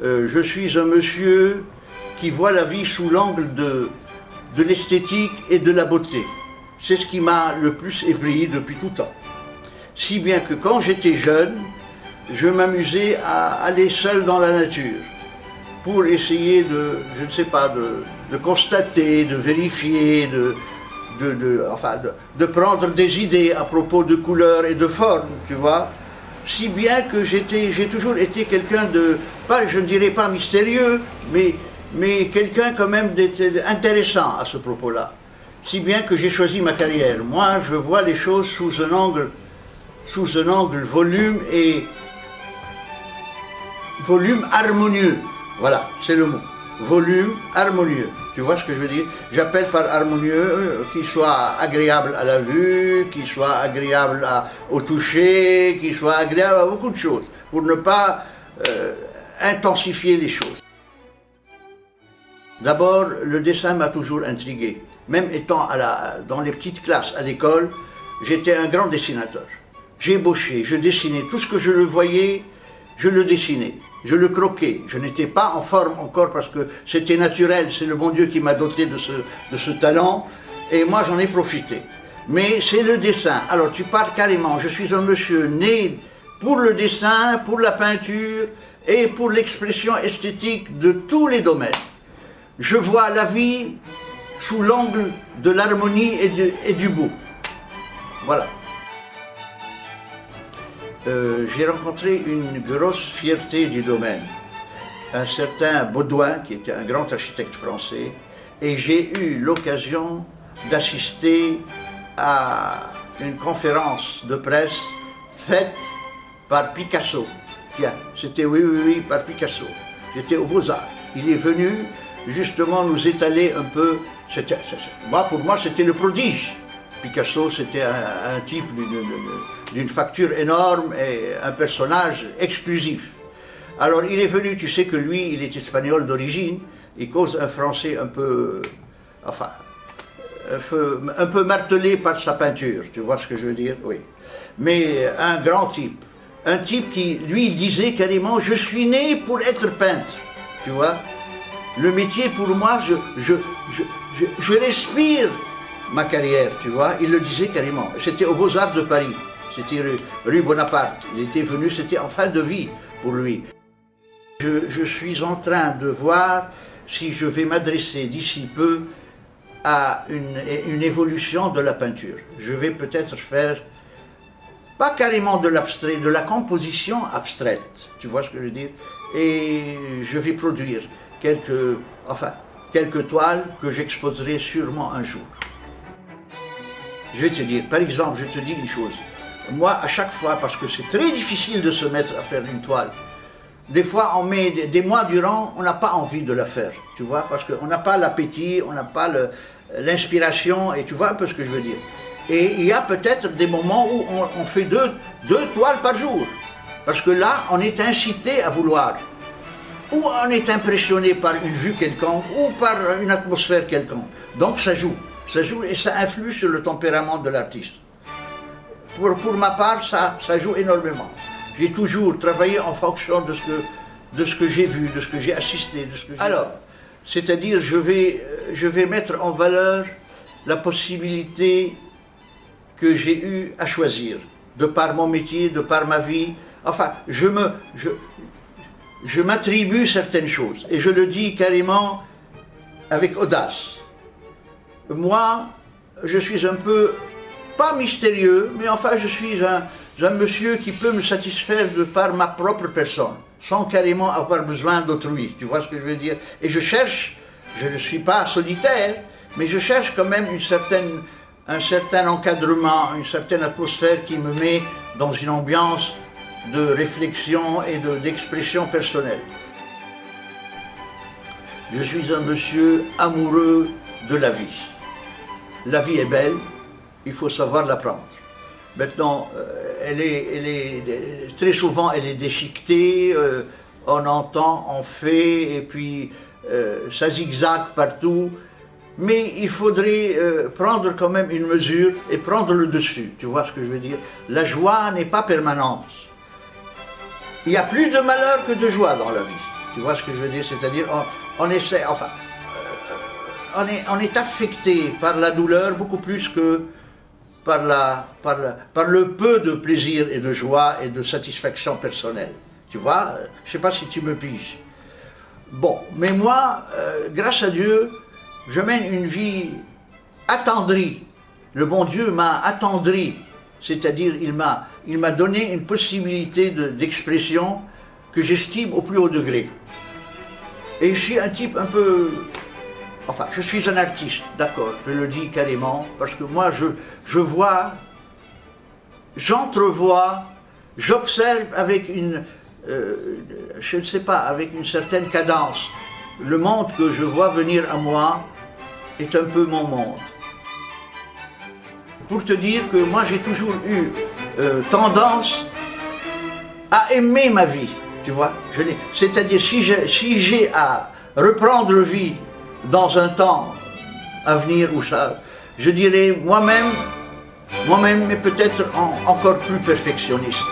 je suis un monsieur qui voit la vie sous l'angle de l'esthétique et de la beauté. C'est ce qui m'a le plus ébloui depuis tout temps. Si bien que quand j'étais jeune, je m'amusais à aller seul dans la nature pour essayer je ne sais pas, de constater, de vérifier, de prendre des idées à propos de couleurs et de formes, tu vois. Si bien que j'ai toujours été quelqu'un de, je ne dirais pas mystérieux, mais quelqu'un quand même intéressant à ce propos-là. Si bien que j'ai choisi ma carrière. Moi, je vois les choses sous un angle volume harmonieux. Voilà, c'est le mot. Volume harmonieux. Tu vois ce que je veux dire? J'appelle par harmonieux qu'il soit agréable à la vue, qu'il soit agréable au toucher, qu'il soit agréable à beaucoup de choses, pour ne pas intensifier les choses. D'abord, le dessin m'a toujours intrigué. Même étant dans les petites classes à l'école, j'étais un grand dessinateur. J'ébauchais, je dessinais, tout ce que je le voyais, je le dessinais. Je le croquais. Je n'étais pas en forme encore parce que c'était naturel, c'est le bon Dieu qui m'a doté de ce talent, et moi j'en ai profité. Mais c'est le dessin. Alors tu parles carrément, je suis un monsieur né pour le dessin, pour la peinture et pour l'expression esthétique de tous les domaines. Je vois la vie sous l'angle de l'harmonie et du beau. Voilà. J'ai rencontré une grosse fierté du domaine, un certain Baudouin, qui était un grand architecte français, et j'ai eu l'occasion d'assister à une conférence de presse faite par Picasso. Tiens, c'était oui, par Picasso. J'étais aux Beaux-Arts. Il est venu justement nous étaler un peu. Pour moi, c'était le prodige. Picasso, c'était un type d'une facture énorme et un personnage exclusif. Alors il est venu, tu sais que lui, il est espagnol d'origine, il cause un français un peu martelé par sa peinture, tu vois ce que je veux dire? Oui. Mais un grand type, un type qui, lui, disait carrément, je suis né pour être peintre, tu vois? Le métier, pour moi, je respire ma carrière, tu vois, il le disait carrément. C'était aux Beaux-Arts de Paris, c'était rue Bonaparte. Il était venu, c'était en fin de vie pour lui. Je suis en train de voir si je vais m'adresser d'ici peu à une évolution de la peinture. Je vais peut-être faire, pas carrément de l'abstrait, de la composition abstraite, tu vois ce que je veux dire? Et je vais produire quelques toiles que j'exposerai sûrement un jour. Je vais te dire, par exemple, je te dis une chose. Moi, à chaque fois, parce que c'est très difficile de se mettre à faire une toile, des fois, on met des mois durant, on n'a pas envie de la faire, tu vois, parce qu'on n'a pas l'appétit, on n'a pas l'inspiration, et tu vois un peu ce que je veux dire. Et il y a peut-être des moments où on fait deux toiles par jour, parce que là, on est incité à vouloir, ou on est impressionné par une vue quelconque, ou par une atmosphère quelconque. Donc ça joue. Ça joue et ça influe sur le tempérament de l'artiste. Pour ma part, ça joue énormément. J'ai toujours travaillé en fonction de ce que j'ai vu, de ce que j'ai assisté. Alors, c'est-à-dire, je vais mettre en valeur la possibilité que j'ai eue à choisir, de par mon métier, de par ma vie. Enfin, je m'attribue certaines choses, et je le dis carrément avec audace. Moi, je suis un peu, pas mystérieux, mais enfin je suis un monsieur qui peut me satisfaire de par ma propre personne, sans carrément avoir besoin d'autrui, tu vois ce que je veux dire? Et je cherche, je ne suis pas solitaire, mais je cherche quand même un certain encadrement, une certaine atmosphère qui me met dans une ambiance de réflexion et d'expression personnelle. Je suis un monsieur amoureux de la vie. La vie est belle, il faut savoir la prendre. Maintenant, très souvent, elle est déchiquetée, on entend, on fait, et puis ça zigzague partout. Mais il faudrait prendre quand même une mesure et prendre le dessus, tu vois ce que je veux dire? La joie n'est pas permanente. Il y a plus de malheur que de joie dans la vie. Tu vois ce que je veux dire? C'est-à-dire, on essaie, enfin, on est affecté par la douleur beaucoup plus que par le peu de plaisir et de joie et de satisfaction personnelle. Tu vois? Je ne sais pas si tu me piges. Bon, mais moi, grâce à Dieu, je mène une vie attendrie. Le bon Dieu m'a attendri, c'est-à-dire il m'a donné une possibilité d'expression que j'estime au plus haut degré. Et je suis un type un peu... Enfin, je suis un artiste, d'accord, je le dis carrément, parce que moi je vois, j'entrevois, j'observe avec une... je ne sais pas, avec une certaine cadence. Le monde que je vois venir à moi est un peu mon monde. Pour te dire que moi j'ai toujours eu tendance à aimer ma vie, tu vois. C'est-à-dire si j'ai à reprendre vie dans un temps à venir ou ça, je dirais moi-même, mais peut-être encore plus perfectionniste.